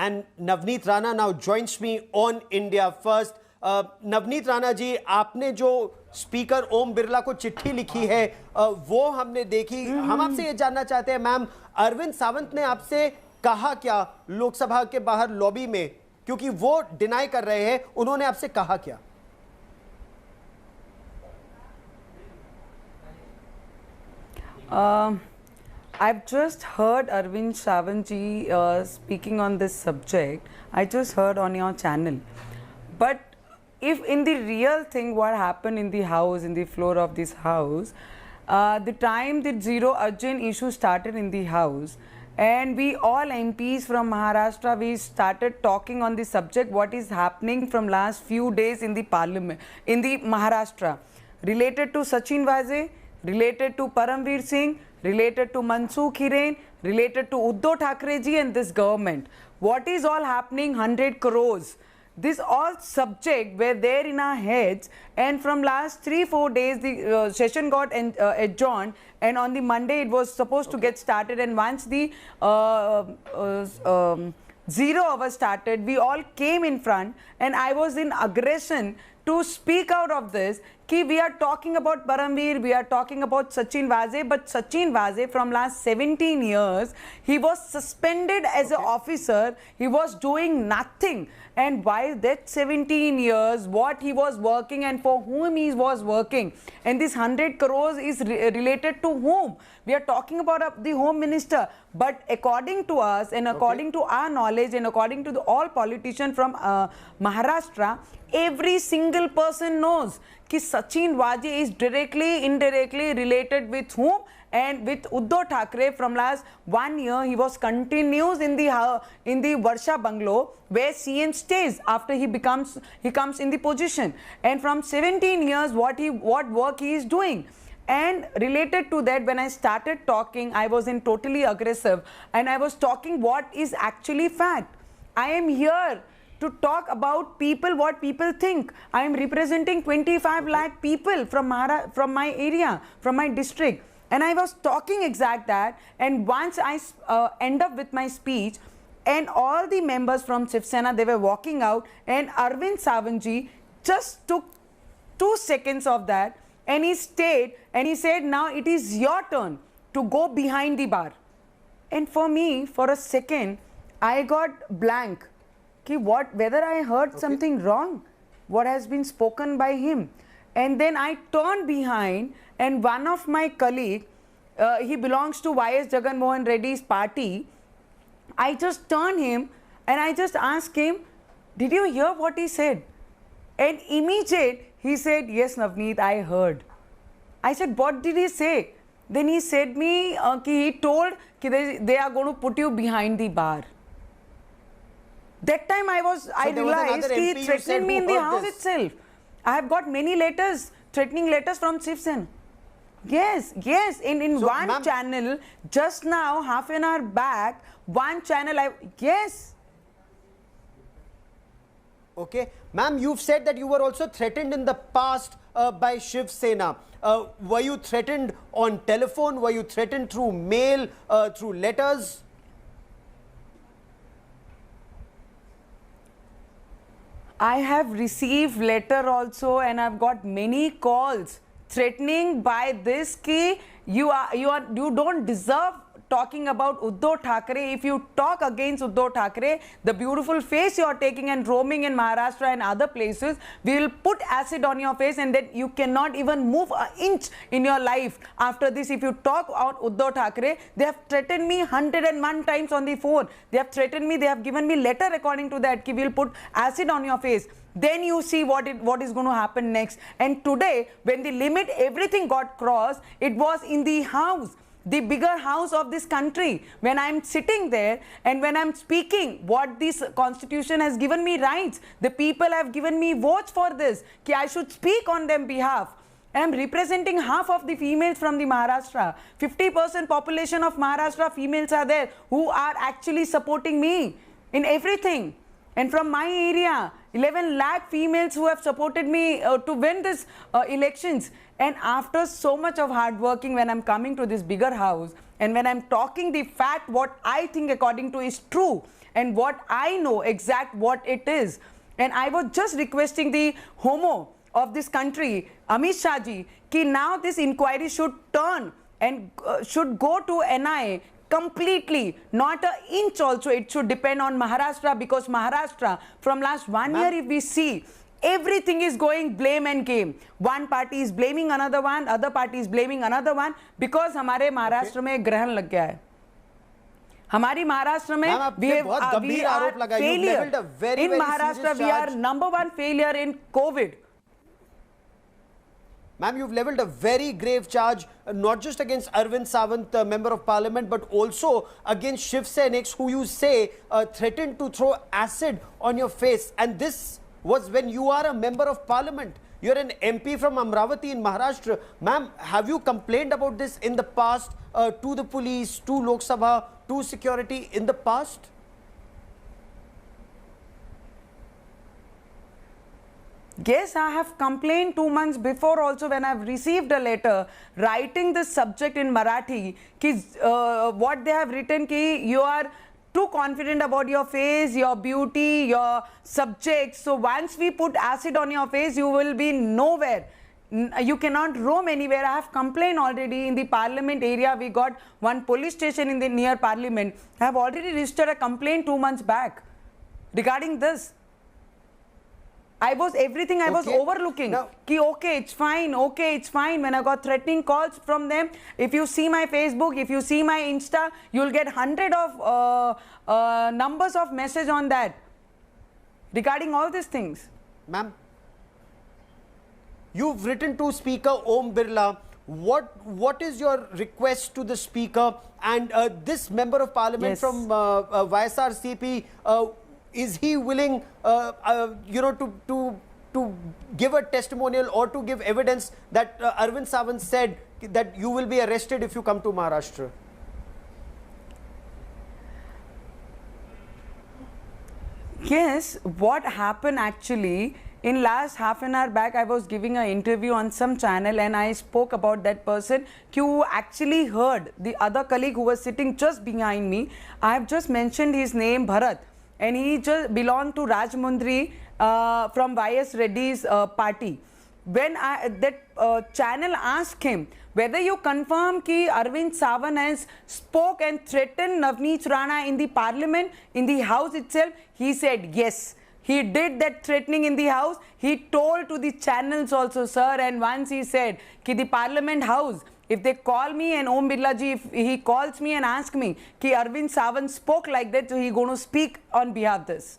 and Navneet Rana now joins me on India First. Navneet Rana ji, आपने जो speaker Om Birla को चिट्ठी लिखी है वो हमने देखी। हम आपसे ये जानना चाहते हैं मैम, अरविंद सावंत ने आपसे कहा क्या लोकसभा के बाहर लॉबी में, क्योंकि वो डिनाई कर रहे हैं, उन्होंने आपसे कहा क्या? I've just heard Arvind Sawant ji speaking on this subject. I just heard on your channel. But if in the real thing what happened in the house, in the floor of this house, the time the zero urgent issue started in the house, and we all MPs from Maharashtra, we started talking on the subject what is happening from last few days in the parliament, in the Maharashtra, related to Sachin Vaze, related to Paramveer Singh, related to Mansukh Hiren, related to Uddhav Thackeray ji and this government. What is all happening? 100 crores. This all subject were there in our heads, and from last 3-4 days the session got adjourned, and on the Monday it was supposed to get started, and once the 0 hour started, we all came in front, and I was in aggression to speak out of this. We are talking about Paramveer, we are talking about Sachin Vaze, but Sachin Vaze from last 17 years, he was suspended as an officer, he was doing nothing. And while that 17 years, what he was working and for whom he was working, and this 100 crores is related to whom? We are talking about the Home Minister, but according to us and according to our knowledge and according to all politicians from Maharashtra, every single person knows कि Sachin Vaje is directly, indirectly related with whom? And with Uddhav Thackeray from last 1 year, he was continuous in the Varsha bungalow where CM stays after he comes in the position. And from 17 years, what work he is doing. And related to that, when I started talking, I was in totally aggressive, and I was talking what is actually fact. I am here to talk about people, what people think. I am representing 25 lakh people from my area, from my district. And I was talking exact that, and once I end up with my speech, and all the members from Shiv Sena, they were walking out, and Arvind Sawant ji just took 2 seconds of that, and he stayed, and he said, now it is your turn to go behind the bar. And for me, for a second, I got blank. Whether I heard something wrong, what has been spoken by him. And then I turned behind, and one of my colleague, he belongs to YS Jagan Mohan Reddy's party. I just turned him and I just asked him, did you hear what he said? And immediate, he said, yes, Navneet, I heard. I said, what did he say? Then he said me, he told they are going to put you behind the bar. That time I realized he threatened me in the house itself. I have got many letters, threatening letters from Shiv Sena. Yes, in so, one channel, just now, half an hour back, one channel, yes. Okay. Ma'am, you've said that you were also threatened in the past by Shiv Sena. Were you threatened on telephone? Were you threatened through mail, through letters? I have received letter also, and I've got many calls threatening by this ki you don't deserve talking about Uddhav Thackeray. If you talk against Uddhav Thackeray, the beautiful face you are taking and roaming in Maharashtra and other places, we will put acid on your face, and then you cannot even move an inch in your life. After this, if you talk about Uddhav Thackeray, they have threatened me 101 times on the phone. They have threatened me, they have given me letter according to that, ki we will put acid on your face. Then you see what is going to happen next. And today, when the limit, everything got crossed, it was in the house, the bigger house of this country. When I am sitting there and when I am speaking what this constitution has given me rights, the people have given me votes for this, कि I should speak on their behalf. I am representing half of the females from the Maharashtra. 50% population of Maharashtra females are there who are actually supporting me in everything. And from my area, 11 lakh females who have supported me to win this elections. And after so much of hard working, when I'm coming to this bigger house, and when I'm talking the fact what I think according to is true, and what I know exact what it is, and I was just requesting the homo of this country, Amit Shah ji, ki now this inquiry should turn and should go to NIA completely, not an inch also. It should depend on Maharashtra, because Maharashtra from last 1 year, if we see, everything is going blame and game. One party is blaming another one, other party is blaming another one, because हमारे महाराष्ट्र में ग्रहण लग गया है. हमारी महाराष्ट्र में we are failure. In Maharashtra we are #1 failure in COVID. Ma'am, you've leveled a very grave charge, not just against Arvind Sawant, Member of Parliament, but also against Shiv Sainiks, who you say threatened to throw acid on your face. And this was when you are a Member of Parliament. You're an MP from Amravati in Maharashtra. Ma'am, have you complained about this in the past to the police, to Lok Sabha, to security in the past? Yes, I have complained 2 months before also, when I've received a letter writing this subject in Marathi, what they have written, ki you are too confident about your face, your beauty, your subjects. So once we put acid on your face, you will be nowhere. You cannot roam anywhere. I have complained already in the Parliament area. We got one police station in the near Parliament. I have already registered a complaint 2 months back regarding this. I was overlooking. Now, Okay, it's fine. Okay, it's fine. When I got threatening calls from them, if you see my Facebook, if you see my Insta, you'll get 100 of numbers of message on that regarding all these things. Ma'am, you've written to Speaker Om Birla. What is your request to the Speaker and this Member of Parliament Yes. from YSRCP? Is he willing, to give a testimonial or to give evidence that Arvind Sawant said that you will be arrested if you come to Maharashtra? Yes, what happened actually, in last half an hour back, I was giving an interview on some channel and I spoke about that person who actually heard the other colleague who was sitting just behind me. I have just mentioned his name, Bharat, and he just belonged to Rajmundry from YS Reddy's party. When that channel asked him whether you confirm ki Arvind Sawant has spoke and threatened Navneet Rana in the Parliament, in the House itself, he said yes. He did that threatening in the House. He told to the channels also, sir, and once he said ki the Parliament House, if they call me and Om Birla ji, if he calls me and asks me ki Arvind Sawant spoke like that, so he going to speak on behalf of this.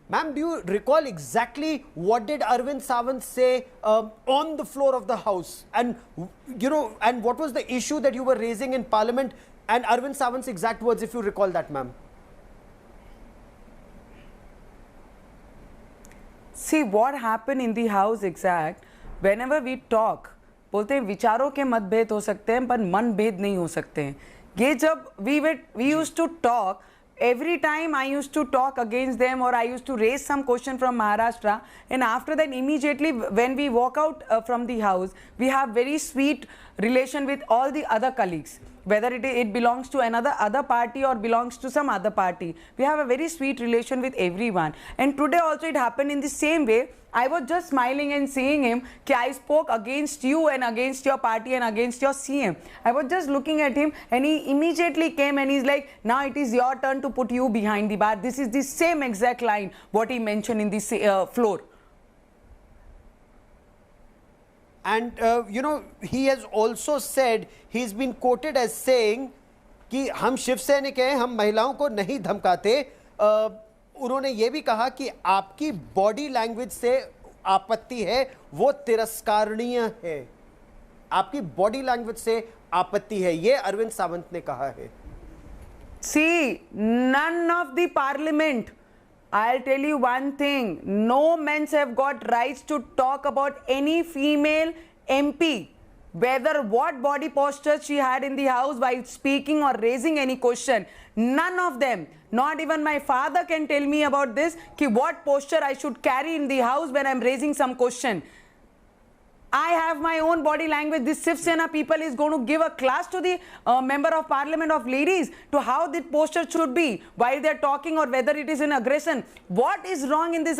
Ma'am, do you recall exactly what did Arvind Sawant say on the floor of the House? And, and what was the issue that you were raising in Parliament? And Arvind Sawant's exact words, if you recall that, ma'am. See, what happened in the House exact, whenever we talk, बोलते हैं विचारों के मतभेद हो सकते हैं पर मन भेद नहीं हो सकते हैं. ये जब we used to talk, every time I used to talk against them or I used to raise some question from Maharashtra, and after that immediately when we walk out from the House, we have very sweet relation with all the other colleagues, whether it belongs to other party or belongs to some other party. We have a very sweet relation with everyone. And today also it happened in the same way. I was just smiling and seeing him कि I spoke against you and against your party and against your CM. I was just looking at him and he immediately came and he's like, now it is your turn to put you behind the bar. This is the same exact line what he mentioned in the floor. And, he has also said, he's been quoted as saying कि हम शिव सैनिक हैं, हम महिलाओं को नहीं धमकाते. उन्होंने ये भी कहा कि आपकी बॉडी लैंग्वेज से आपत्ति है, वो तिरस्कारणीय है. आपकी बॉडी लैंग्वेज से आपत्ति है, ये अरविंद सावंत ने कहा है. See, none of the parliament, I'll tell you one thing, no men have got rights to talk about any female MP. whether what body posture she had in the house while speaking or raising any question. None of them, not even my father can tell me about this, ki what posture I should carry in the house when I'm raising some question. I have my own body language. This Shiv Sena people is going to give a class to the member of parliament of ladies to how the posture should be while they're talking or whether it is in aggression. What is wrong in this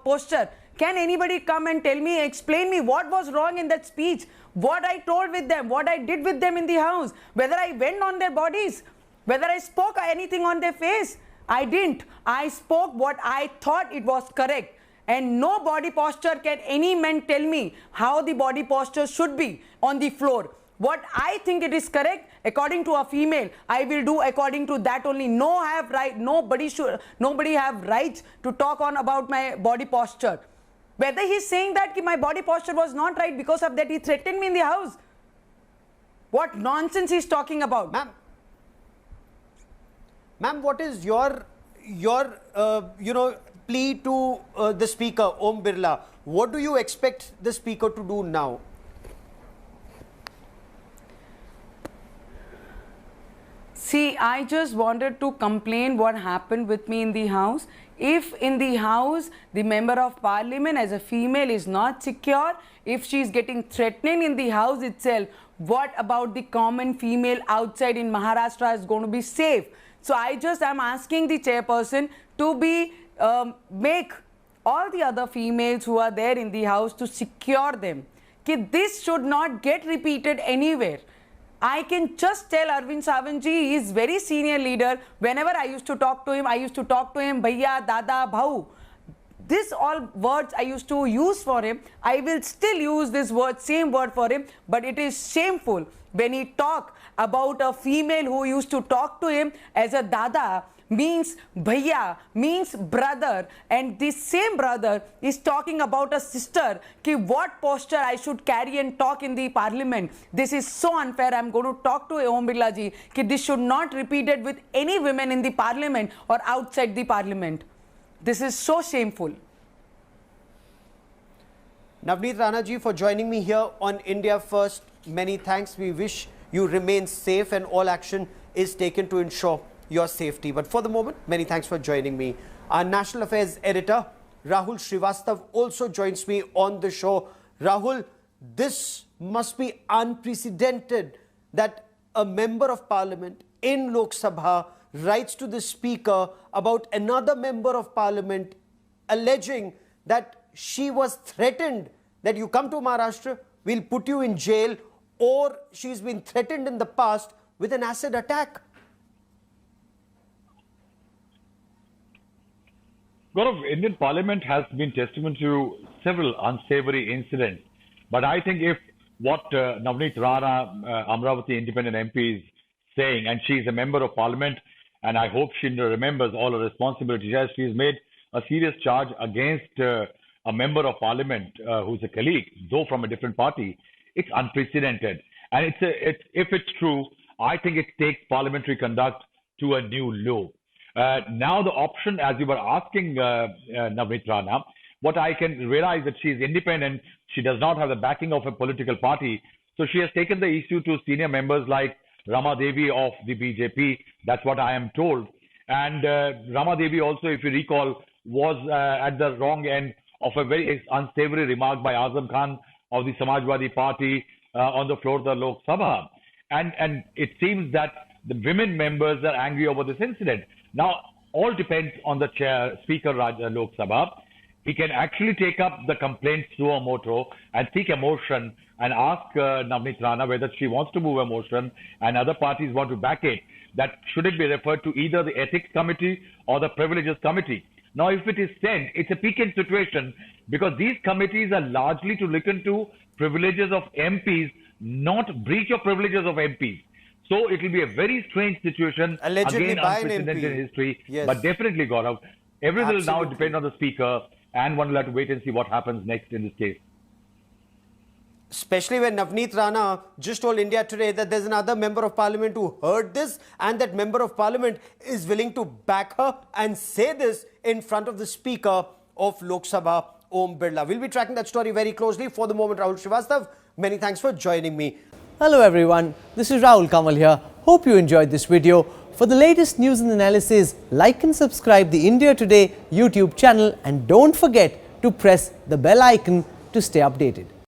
posture? Can anybody come and tell me, explain me what was wrong in that speech? What I told with them, what I did with them in the house, whether I went on their bodies, whether I spoke anything on their face. I didn't. I spoke what I thought it was correct. And no body posture can any man tell me how the body posture should be on the floor. What I think it is correct, according to a female, I will do according to that only. Nobody have rights to talk on about my body posture. Whether he's saying that my body posture was not right, because of that he threatened me in the house. What nonsense he's talking about. Ma'am, what is your plea to the speaker, Om Birla? What do you expect the speaker to do now? See, I just wanted to complain what happened with me in the house. If in the house, the member of parliament as a female is not secure, if she is getting threatened in the house itself, what about the common female outside in Maharashtra is going to be safe? So I just am asking the chairperson to be make all the other females who are there in the house to secure them. This should not get repeated anywhere. I can just tell Arvind Savant ji, he is very senior leader. Whenever I used to talk to him, Bhaiya, Dada, Bhau. This all words I used to use for him. I will still use this word, same word for him. But it is shameful when he talk about a female who used to talk to him as a Dada, means bhaiya, means brother, and this same brother is talking about a sister, ki what posture I should carry and talk in the parliament. This is so unfair. I'm going to talk to Om Birla ji ki this should not repeated with any women in the parliament or outside the parliament. This is so shameful. Navneet Rana ji, for joining me here on India First. Many thanks. We wish you remain safe and all action is taken to ensure your safety. But for the moment, many thanks for joining me. Our National Affairs editor, Rahul Srivastav, also joins me on the show. Rahul, this must be unprecedented that a member of parliament in Lok Sabha writes to the speaker about another member of parliament alleging that she was threatened that you come to Maharashtra, we'll put you in jail, or she's been threatened in the past with an acid attack. Gaurav, Indian Parliament has been testament to several unsavory incidents. But I think if what Navneet Rana, Amravati Independent MP is saying, and she is a member of Parliament, and I hope she remembers all her responsibilities, as she has made a serious charge against a member of Parliament who's a colleague, though from a different party, it's unprecedented. And if it's true, I think it takes parliamentary conduct to a new low. Now the option, as you were asking Navneet Rana, what I can realize that she is independent, she does not have the backing of a political party, so she has taken the issue to senior members like Rama Devi of the BJP, that's what I am told. And Rama Devi also, if you recall, was at the wrong end of a very unsavory remark by Azam Khan of the Samajwadi Party on the floor of the Lok Sabha. And it seems that the women members are angry over this incident. Now, all depends on the Speaker Lok Sabha. He can actually take up the complaint suo moto and seek a motion and ask Navneet Rana whether she wants to move a motion and other parties want to back it. That should it be referred to either the Ethics Committee or the Privileges Committee. Now, if it is sent, it's a piquant situation because these committees are largely to look into privileges of MPs, not breach of privileges of MPs. So it will be a very strange situation, allegedly again by an unprecedented MP. in history. Yes. But definitely, Gaurav, everything will now Absolutely. depend on the Speaker, and one will have to wait and see what happens next in this case. Especially when Navneet Rana just told India Today that there's another member of parliament who heard this, and that member of parliament is willing to back her and say this in front of the Speaker of Lok Sabha, Om Birla. We'll be tracking that story very closely. For the moment, Rahul Srivastav, Many thanks for joining me. Hello everyone, this is Rahul Kamal here. Hope you enjoyed this video. For the latest news and analysis, like and subscribe the India Today YouTube channel and don't forget to press the bell icon to stay updated.